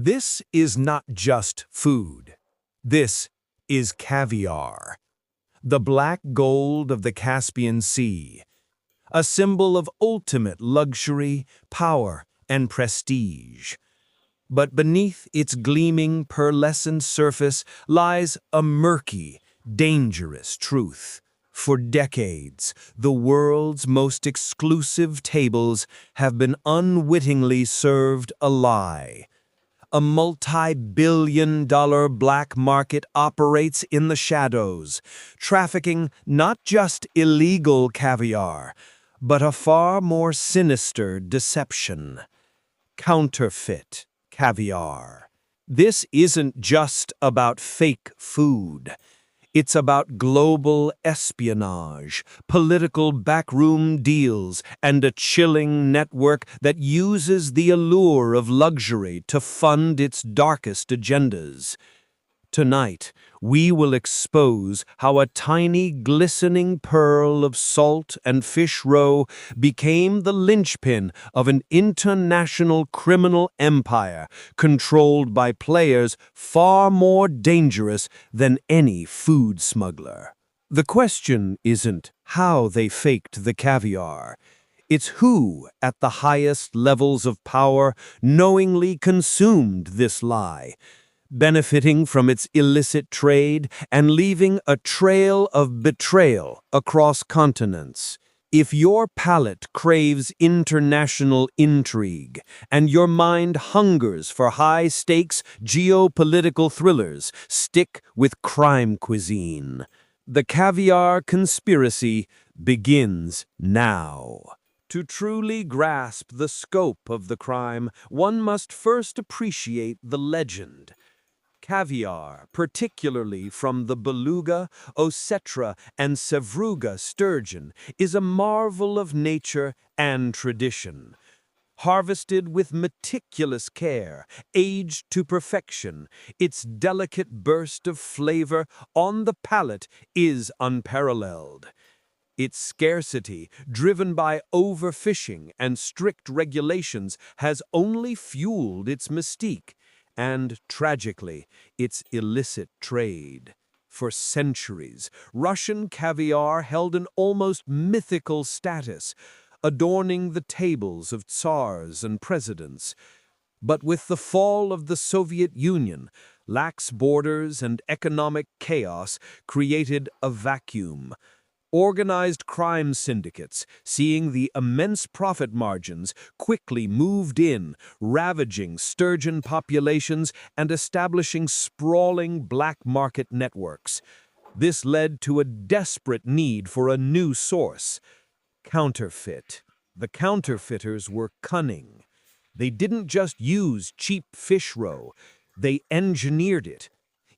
This is not just food. This is caviar, the black gold of the Caspian Sea, a symbol of ultimate luxury, power, and prestige. But beneath its gleaming, pearlescent surface lies a murky, dangerous truth. For decades, the world's most exclusive tables have been unwittingly served a lie. A multi-billion-dollar black market operates in the shadows, trafficking not just illegal caviar, but a far more sinister deception: counterfeit caviar. This isn't just about fake food. It's about global espionage, political backroom deals, and a chilling network that uses the allure of luxury to fund its darkest agendas. Tonight, we will expose how a tiny glistening pearl of salt and fish roe became the linchpin of an international criminal empire controlled by players far more dangerous than any food smuggler. The question isn't how they faked the caviar. It's who, at the highest levels of power, knowingly consumed this lie, benefiting from its illicit trade and leaving a trail of betrayal across continents. If your palate craves international intrigue and your mind hungers for high-stakes geopolitical thrillers, stick with Crime Cuisine. The Caviar Conspiracy begins now. To truly grasp the scope of the crime, one must first appreciate the legend. Caviar, particularly from the beluga, osetra, and sevruga sturgeon, is a marvel of nature and tradition. Harvested with meticulous care, aged to perfection, its delicate burst of flavor on the palate is unparalleled. Its scarcity, driven by overfishing and strict regulations, has only fueled its mystique. And, tragically, its illicit trade. For centuries, Russian caviar held an almost mythical status, adorning the tables of tsars and presidents. But with the fall of the Soviet Union, lax borders and economic chaos created a vacuum. Organized crime syndicates, seeing the immense profit margins, quickly moved in, ravaging sturgeon populations and establishing sprawling black market networks. This led to a desperate need for a new source: counterfeit. The counterfeiters were cunning. They didn't just use cheap fish roe, they engineered it.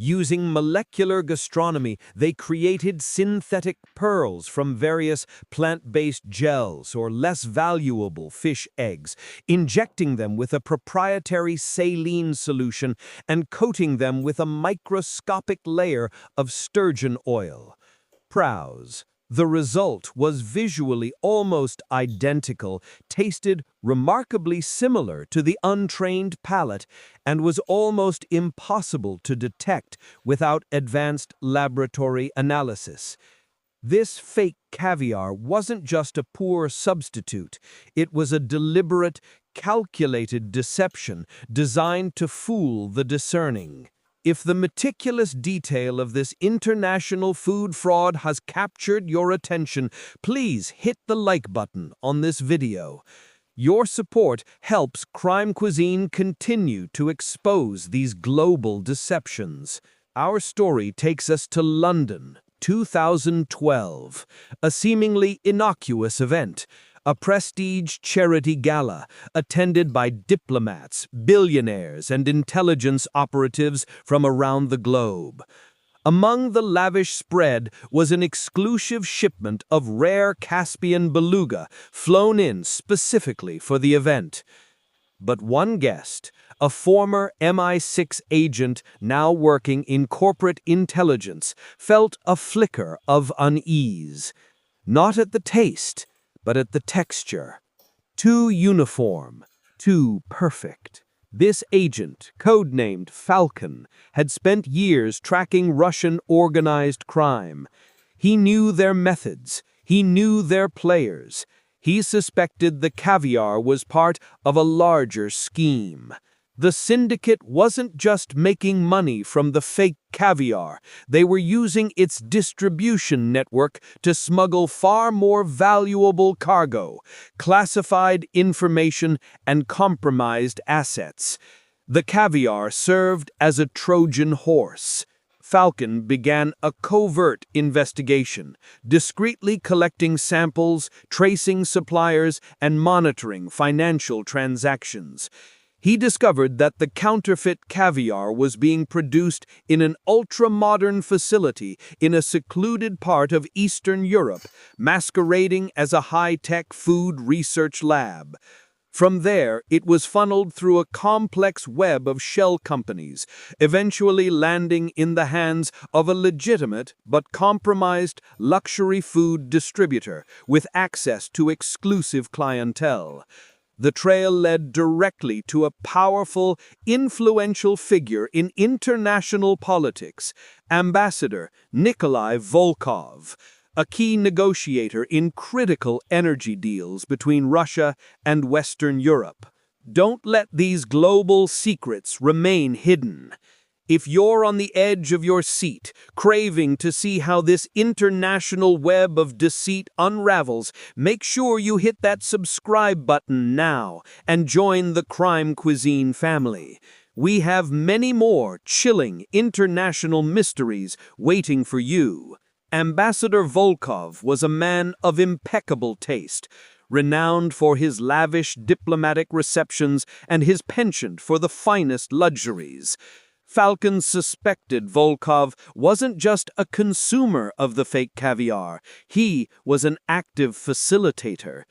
Using molecular gastronomy, they created synthetic pearls from various plant-based gels or less valuable fish eggs, injecting them with a proprietary saline solution and coating them with a microscopic layer of sturgeon oil. Prowse. The result was visually almost identical, tasted remarkably similar to the untrained palate, and was almost impossible to detect without advanced laboratory analysis. This fake caviar wasn't just a poor substitute. It was a deliberate, calculated deception designed to fool the discerning. If the meticulous detail of this international food fraud has captured your attention, please hit the like button on this video. Your support helps Crime Cuisine continue to expose these global deceptions. Our story takes us to London, 2012, a seemingly innocuous event. A prestige charity gala attended by diplomats, billionaires, and intelligence operatives from around the globe. Among the lavish spread was an exclusive shipment of rare Caspian beluga flown in specifically for the event. But one guest, a former MI6 agent now working in corporate intelligence, felt a flicker of unease. Not at the taste, but at the texture. Too uniform, too perfect. This agent, codenamed Falcon, had spent years tracking Russian organized crime. He knew their methods. He knew their players. He suspected the caviar was part of a larger scheme. The syndicate wasn't just making money from the fake caviar. They were using its distribution network to smuggle far more valuable cargo, classified information, and compromised assets. The caviar served as a Trojan horse. Falcon began a covert investigation, discreetly collecting samples, tracing suppliers, and monitoring financial transactions. He discovered that the counterfeit caviar was being produced in an ultra-modern facility in a secluded part of Eastern Europe, masquerading as a high-tech food research lab. From there, it was funneled through a complex web of shell companies, eventually landing in the hands of a legitimate but compromised luxury food distributor with access to exclusive clientele. The trail led directly to a powerful, influential figure in international politics, Ambassador Nikolai Volkov, a key negotiator in critical energy deals between Russia and Western Europe. Don't let these global secrets remain hidden. If you're on the edge of your seat, craving to see how this international web of deceit unravels, make sure you hit that subscribe button now and join the Crime Cuisine family. We have many more chilling international mysteries waiting for you. Ambassador Volkov was a man of impeccable taste, renowned for his lavish diplomatic receptions and his penchant for the finest luxuries. Falcon suspected Volkov wasn't just a consumer of the fake caviar, he was an active facilitator.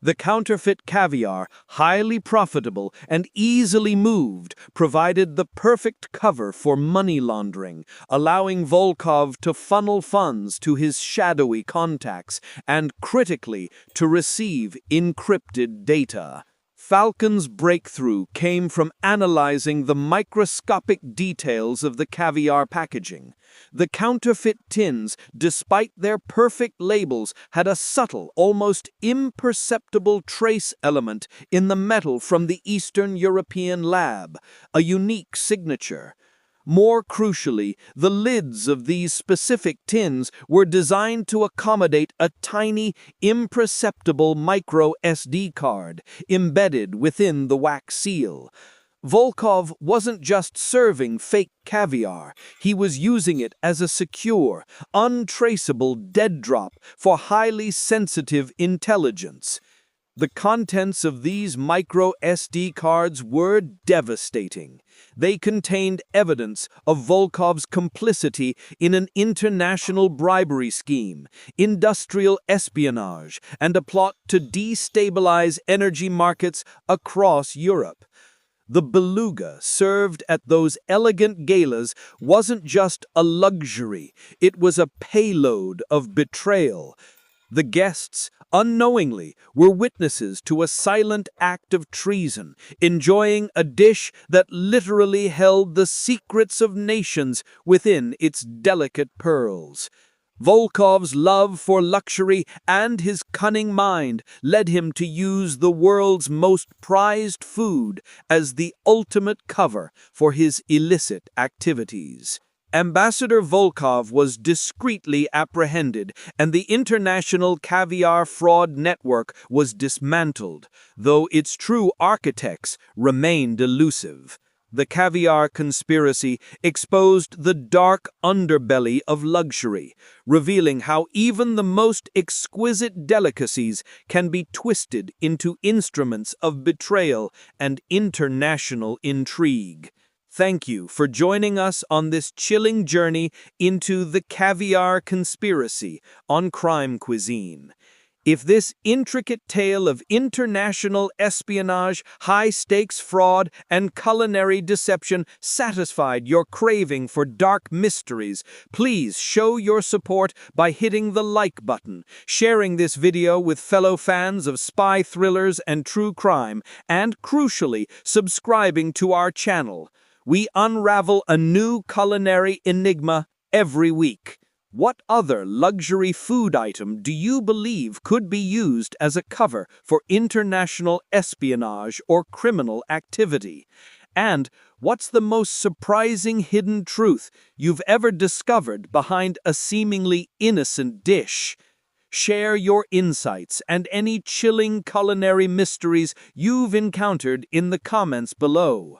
The counterfeit caviar, highly profitable and easily moved, provided the perfect cover for money laundering, allowing Volkov to funnel funds to his shadowy contacts and, critically, to receive encrypted data. Falcon's breakthrough came from analyzing the microscopic details of the caviar packaging. The counterfeit tins, despite their perfect labels, had a subtle, almost imperceptible trace element in the metal from the Eastern European lab, a unique signature. More crucially, the lids of these specific tins were designed to accommodate a tiny, imperceptible micro SD card embedded within the wax seal. Volkov wasn't just serving fake caviar, he was using it as a secure, untraceable dead drop for highly sensitive intelligence. The contents of these micro SD cards were devastating. They contained evidence of Volkov's complicity in an international bribery scheme, industrial espionage, and a plot to destabilize energy markets across Europe. The beluga served at those elegant galas wasn't just a luxury, it was a payload of betrayal. The guests, unknowingly, were witnesses to a silent act of treason, enjoying a dish that literally held the secrets of nations within its delicate pearls. Volkov's love for luxury and his cunning mind led him to use the world's most prized food as the ultimate cover for his illicit activities. Ambassador Volkov was discreetly apprehended, and the international caviar fraud network was dismantled, though its true architects remained elusive. The Caviar Conspiracy exposed the dark underbelly of luxury, revealing how even the most exquisite delicacies can be twisted into instruments of betrayal and international intrigue. Thank you for joining us on this chilling journey into the Caviar Conspiracy on Crime Cuisine. If this intricate tale of international espionage, high-stakes fraud, and culinary deception satisfied your craving for dark mysteries, please show your support by hitting the like button, sharing this video with fellow fans of spy thrillers and true crime, and, crucially, subscribing to our channel. We unravel a new culinary enigma every week. What other luxury food item do you believe could be used as a cover for international espionage or criminal activity? And what's the most surprising hidden truth you've ever discovered behind a seemingly innocent dish? Share your insights and any chilling culinary mysteries you've encountered in the comments below.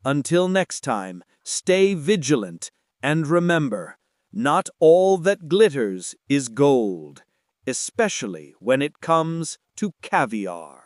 Until next time, stay vigilant and remember, not all that glitters is gold, especially when it comes to caviar.